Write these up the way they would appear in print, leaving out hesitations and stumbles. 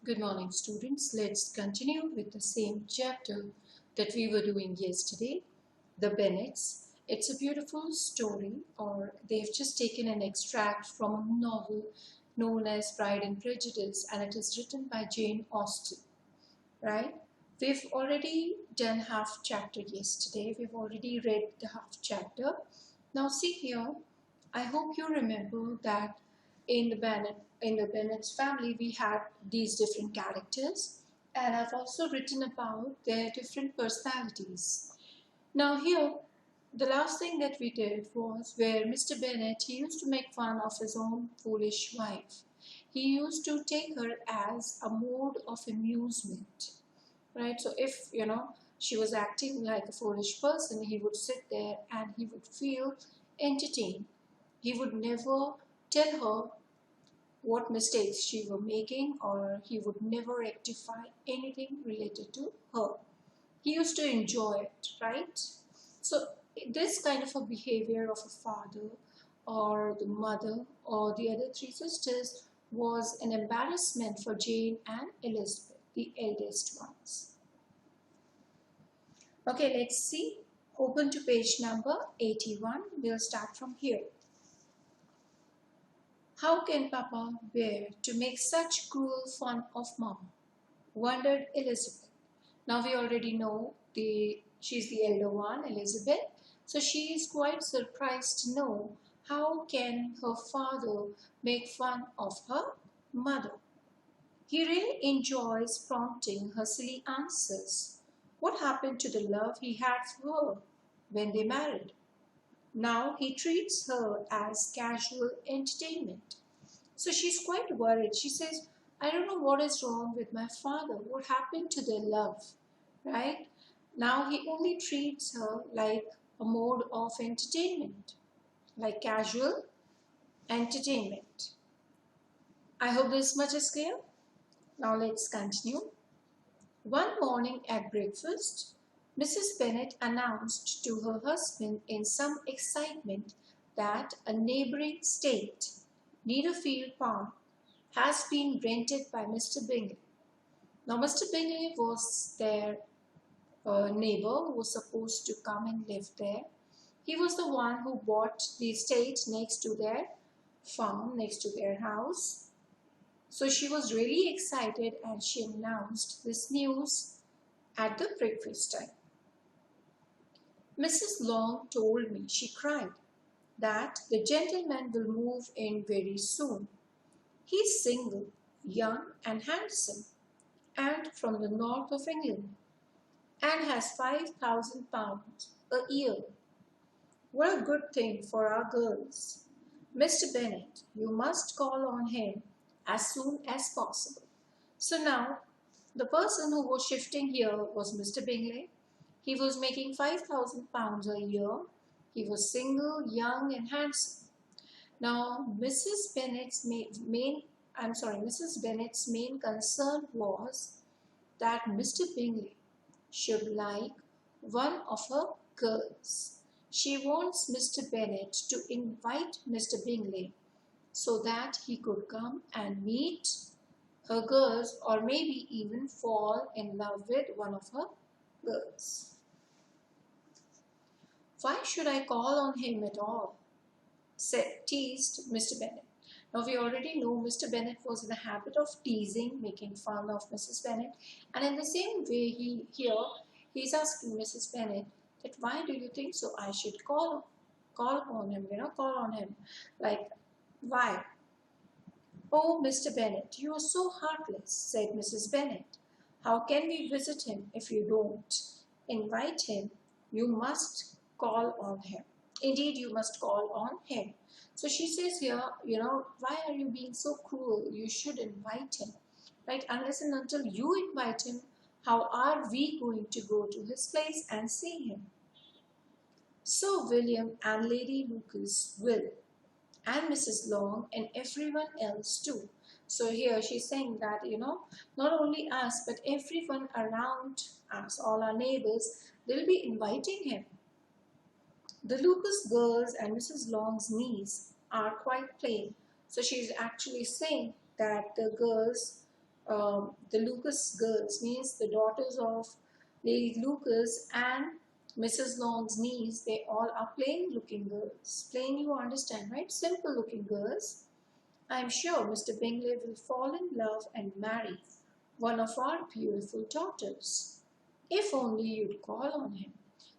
Good morning, students. Let's continue with the same chapter that we were doing yesterday, the Bennets. It's a beautiful story, or they've just taken an extract from a novel known as Pride and Prejudice, and it is written by Jane Austen, right? We've already done half chapter yesterday. We've already read the half chapter. Now see here, I hope you remember that in the Bennet's family we had these different characters, and I've also written about their different personalities. Now here, the last thing that we did was where Mr. Bennet, he used to make fun of his own foolish wife. He used to take her as a mode of amusement, right? So if she was acting like a foolish person, he would sit there and he would feel entertained. He would never tell her what mistakes she was making, or he would never rectify anything related to her. He used to enjoy it, right? So this kind of a behavior of a father or the mother or the other three sisters was an embarrassment for Jane and Elizabeth, the eldest ones. Okay, let's see. Open to page number 81. We'll start from here. How can Papa bear to make such cruel fun of Mom? Wondered Elizabeth. Now we already know she's the elder one, Elizabeth. So she is quite surprised to know how can her father make fun of her mother. He really enjoys prompting her silly answers. What happened to the love he had for her when they married? Now he treats her as casual entertainment. So she's quite worried. She says, I don't know what is wrong with my father. What happened to their love? Right? Now he only treats her like a mode of entertainment, like casual entertainment. I hope this much is clear. Now let's continue. One morning at breakfast, Mrs. Bennet announced to her husband in some excitement that a neighboring state, Netherfield Park, has been rented by Mr. Bingley. Now Mr. Bingley was their neighbor who was supposed to come and live there. He was the one who bought the estate next to their farm, next to their house. So she was really excited and she announced this news at the breakfast time. Mrs. Long told me, she cried, that the gentleman will move in very soon. He's single, young and handsome, and from the north of England, and has £5,000 a year. What a good thing for our girls. Mr. Bennet, you must call on him as soon as possible. So now, the person who was shifting here was Mr. Bingley. He was making £5,000 a year. He was single, young and handsome. Now, Mrs. Bennet's main concern was that Mr. Bingley should like one of her girls. She wants Mr. Bennet to invite Mr. Bingley so that he could come and meet her girls, or maybe even fall in love with one of her girls. Why should I call on him at all? Teased Mr. Bennet. Now we already know Mr. Bennet was in the habit of teasing, making fun of Mrs. Bennet, and in the same way he's asking Mrs. Bennet that why do you think so I should call on him, call on him, like why? Oh, Mr. Bennet, you are so heartless, said Mrs. Bennet. How can we visit him if you don't invite him? You must call on him. Indeed, you must call on him. So she says here, why are you being so cruel? You should invite him, right? Unless and until you invite him, how are we going to go to his place and see him? So William and Lady Lucas will, and Mrs. Long and everyone else too. So here she's saying that, not only us, but everyone around us, all our neighbors, they'll be inviting him. The Lucas girls and Mrs. Long's niece are quite plain. So she's actually saying that the girls the Lucas girls, means the daughters of Lady Lucas and Mrs. Long's niece, they all are plain looking girls. Plain, you understand, right? Simple looking girls. I am sure Mr. Bingley will fall in love and marry one of our beautiful daughters. If only you'd call on him.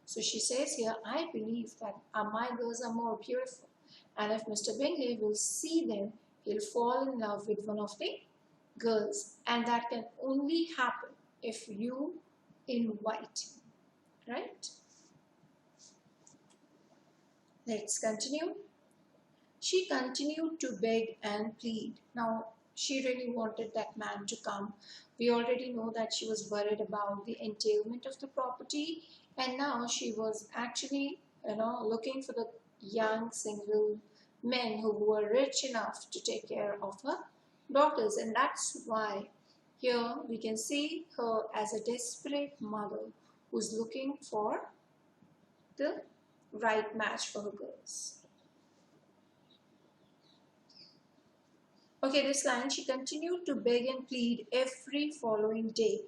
So she says here, I believe that my girls are more beautiful. And if Mr. Bingley will see them, he'll fall in love with one of the girls. And that can only happen if you invite him. Right? Let's continue. She continued to beg and plead. Now, she really wanted that man to come. We already know that she was worried about the entailment of the property, and now she was actually, looking for the young single men who were rich enough to take care of her daughters, and that's why here we can see her as a desperate mother who's looking for the right match for her girls. Okay, this line, she continued to beg and plead every following day.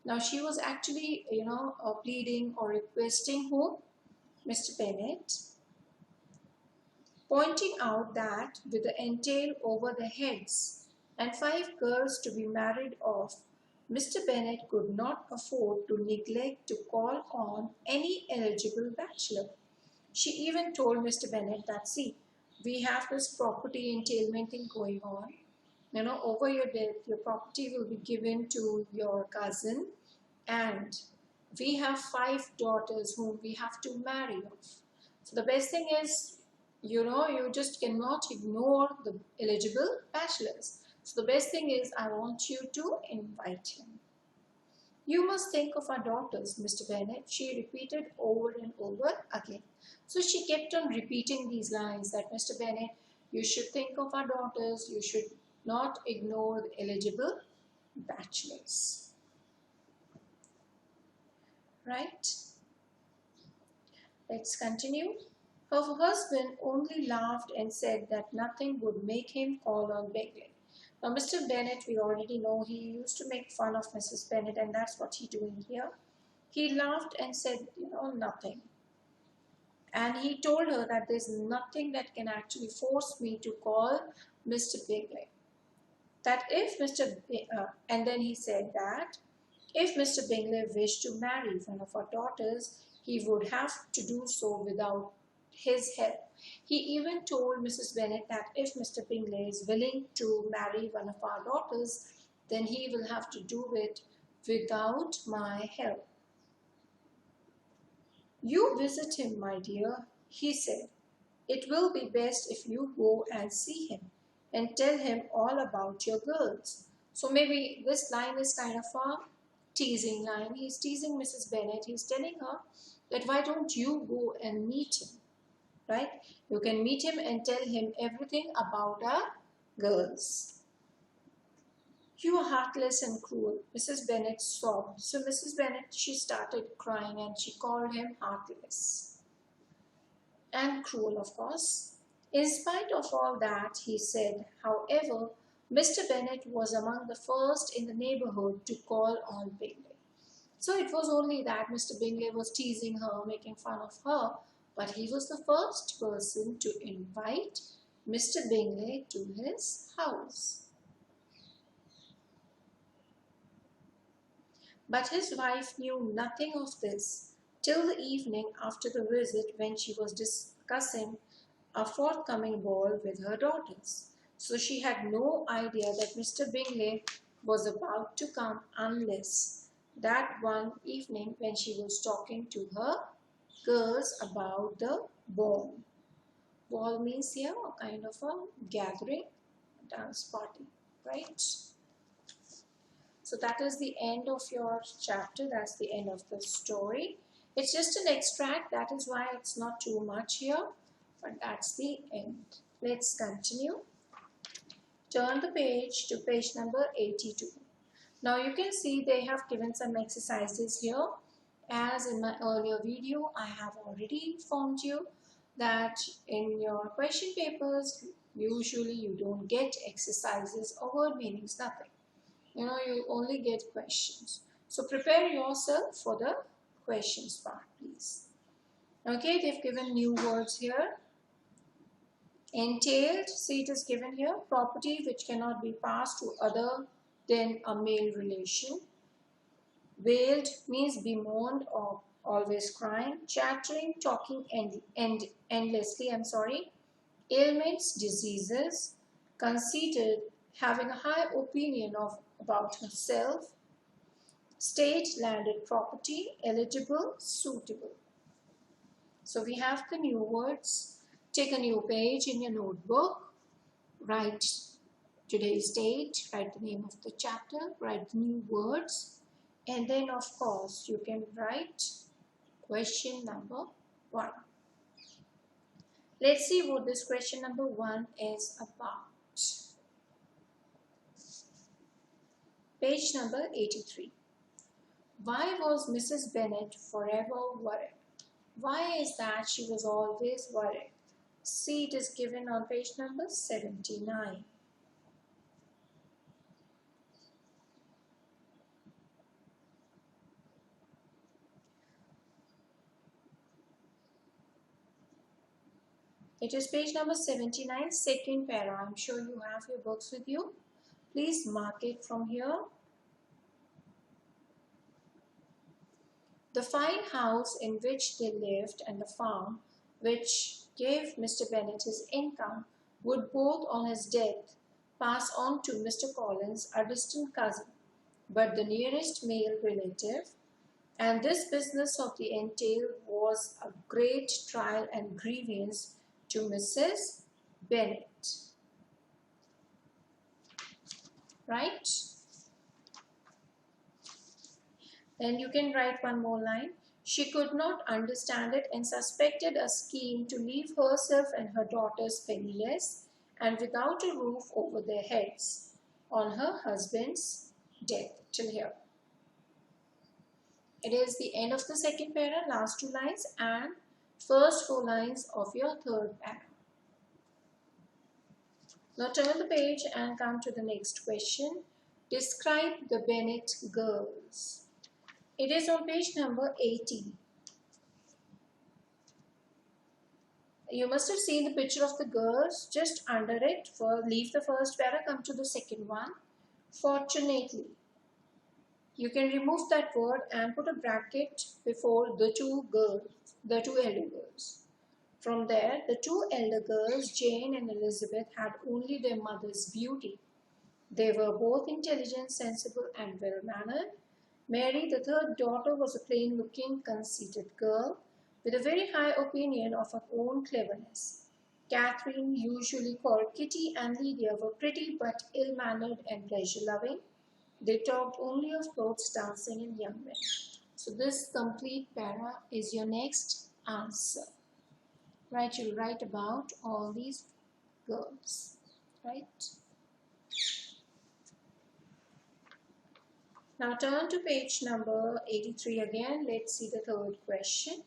Now, she was actually, pleading or requesting who? Mr. Bennet, pointing out that with the entail over their heads and 5 girls to be married off, Mr. Bennet could not afford to neglect to call on any eligible bachelor. She even told Mr. Bennet that, see, we have this property entailment thing going on. Over your death, your property will be given to your cousin, and we have 5 daughters whom we have to marry off. So the best thing is, you just cannot ignore the eligible bachelors. So the best thing is, I want you to invite him. You must think of our daughters, Mr. Bennet, she repeated over and over again. So she kept on repeating these lines that, Mr. Bennet, you should think of our daughters, you should not ignore the eligible bachelors. Right? Let's continue. Her husband only laughed and said that nothing would make him call on Bingley. Now, Mr. Bennet, we already know he used to make fun of Mrs. Bennet, and that's what he's doing here. He laughed and said, nothing. And he told her that there's nothing that can actually force me to call Mr. Bingley. That if and then he said that if Mr. Bingley wished to marry one of our daughters, he would have to do so without his help. He even told Mrs. Bennet that if Mr. Bingley is willing to marry one of our daughters, then he will have to do it without my help. You visit him, my dear, he said. It will be best if you go and see him and tell him all about your girls. So maybe this line is kind of a teasing line. He's teasing Mrs. Bennet. He's telling her that why don't you go and meet him, right? You can meet him and tell him everything about our girls. You are heartless and cruel, Mrs. Bennet sobbed. So Mrs. Bennet, she started crying and she called him heartless and cruel, of course. In spite of all that, he said, however, Mr. Bennet was among the first in the neighborhood to call on Bingley. So it was only that Mr. Bingley was teasing her, making fun of her, but he was the first person to invite Mr. Bingley to his house. But his wife knew nothing of this till the evening after the visit, when she was discussing a forthcoming ball with her daughters. So she had no idea that Mr. Bingley was about to come unless that one evening when she was talking to her girls about the ball. Ball means here a kind of a gathering, a dance party, right? So that is the end of your chapter. That's the end of the story. It's just an extract. That is why it's not too much here. But that's the end. Let's continue. Turn the page to page number 82. Now you can see they have given some exercises here. As in my earlier video, I have already informed you that in your question papers, usually you don't get exercises or word meanings, nothing. You only get questions. So prepare yourself for the questions part, please. Okay, they've given new words here. Entailed, see it is given here, property which cannot be passed to other than a male relation. Wailed means bemoaned or always crying. Chattering, talking endlessly, Ailments, diseases. Conceited, having a high opinion about herself. State, landed property. Eligible, suitable. So we have the new words. Take a new page in your notebook. Write today's date, write the name of the chapter, write the new words, and then of course you can write question number 1. Let's see what this question number 1 is about. Page number 83. Why was Mrs. Bennet forever worried? Why is that she was always worried? See, it is given on page number 79. It is page number 79, second para. I'm sure you have your books with you. Please mark it from here. The fine house in which they lived and the farm which gave Mr. Bennet his income would both on his death pass on to Mr. Collins, a distant cousin, but the nearest male relative, and this business of the entail was a great trial and grievance to Mrs. Bennet. Right? Then you can write one more line. She could not understand it and suspected a scheme to leave herself and her daughters penniless and without a roof over their heads on her husband's death. Till here. It is the end of the second para, last 2 lines, and first 4 lines of your third para. Now turn the page and come to the next question. Describe the Bennet girls. It is on page number 80. You must have seen the picture of the girls just under it. Leave the first para, come to the second one. Fortunately. You can remove that word and put a bracket before the two elder girls. From there, the 2 elder girls, Jane and Elizabeth, had only their mother's beauty. They were both intelligent, sensible, and well-mannered. Mary, the third daughter, was a plain-looking, conceited girl with a very high opinion of her own cleverness. Catherine, usually called Kitty, and Lydia were pretty but ill-mannered and pleasure-loving. They talked only of clothes, dancing, and young men. So this complete para is your next answer. Right, you'll write about all these girls. Right? Now turn to page number 83 again. Let's see the third question.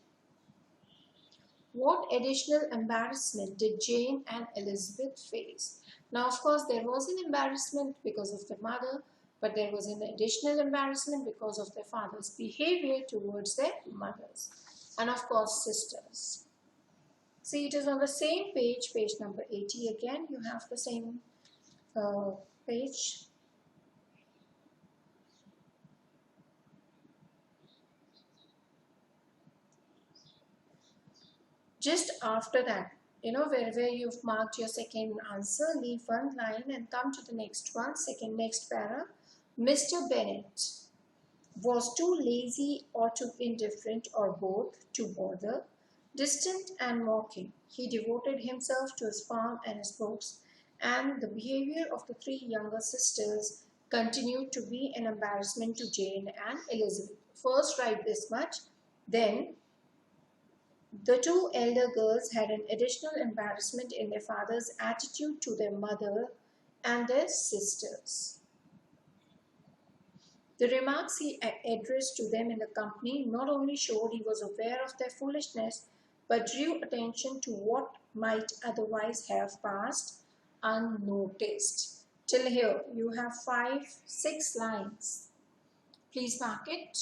What additional embarrassment did Jane and Elizabeth face? Now, of course, there was an embarrassment because of the mother, but there was an additional embarrassment because of their father's behavior towards their mothers and, of course, sisters. See, it is on the same page, page number 80 again. You have the same page. Just after that, where you've marked your second answer, leave one line and come to the next one, next para. Mr. Bennet was too lazy or too indifferent or both to bother. Distant and mocking, he devoted himself to his farm and his books, and the behavior of the 3 younger sisters continued to be an embarrassment to Jane and Elizabeth. First write this much, then the 2 elder girls had an additional embarrassment in their father's attitude to their mother and their sisters. The remarks he addressed to them in the company not only showed he was aware of their foolishness, but drew attention to what might otherwise have passed unnoticed. Till here, you have 6 lines. Please mark it.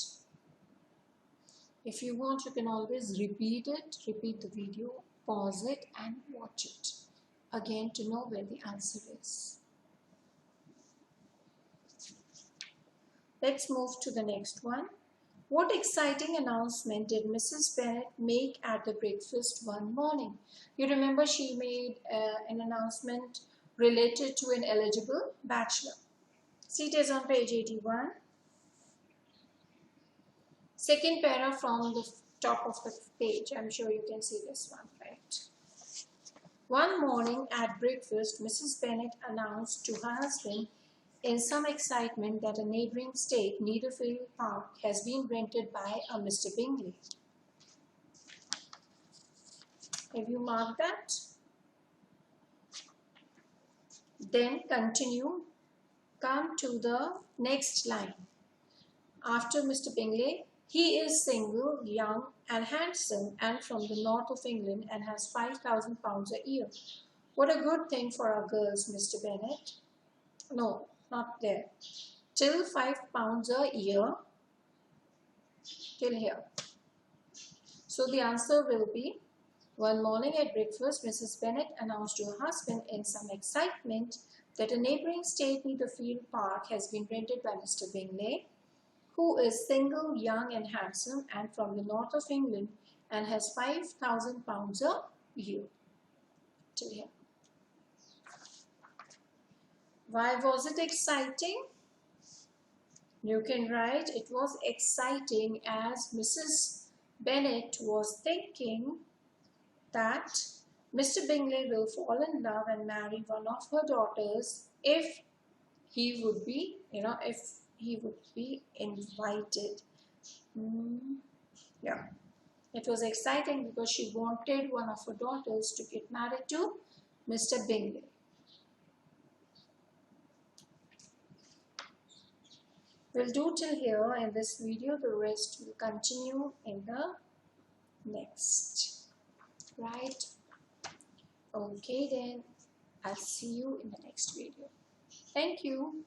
If you want, you can always repeat it, repeat the video, pause it and watch it again to know where the answer is. Let's move to the next one. What exciting announcement did Mrs. Bennet make at the breakfast one morning? You remember she made an announcement related to an eligible bachelor. See, it is on page 81. Second paragraph from the top of the page. I'm sure you can see this one, right? One morning at breakfast, Mrs. Bennet announced to her husband in some excitement that a neighboring state, Netherfield Park, has been rented by a Mr. Bingley. Have you marked that? Then continue. Come to the next line. After Mr. Bingley, he is single, young and handsome and from the north of England and has £5,000 a year. What a good thing for our girls, Mr. Bennet. No, not there. Till £5 a year. Till here. So the answer will be, one morning at breakfast, Mrs. Bennet announced to her husband in some excitement that a neighbouring state, Netherfield Park, has been rented by Mr. Bingley, who is single, young and handsome and from the north of England and has £5,000 a year. Till here. Why was it exciting? You can write it was exciting as Mrs. Bennet was thinking that Mr. Bingley will fall in love and marry one of her daughters if he would be, if he would be invited. Yeah, it was exciting because she wanted one of her daughters to get married to Mr. Bingley. We'll do till here in this video. The rest will continue in the next. Right? Okay then. I'll see you in the next video. Thank you.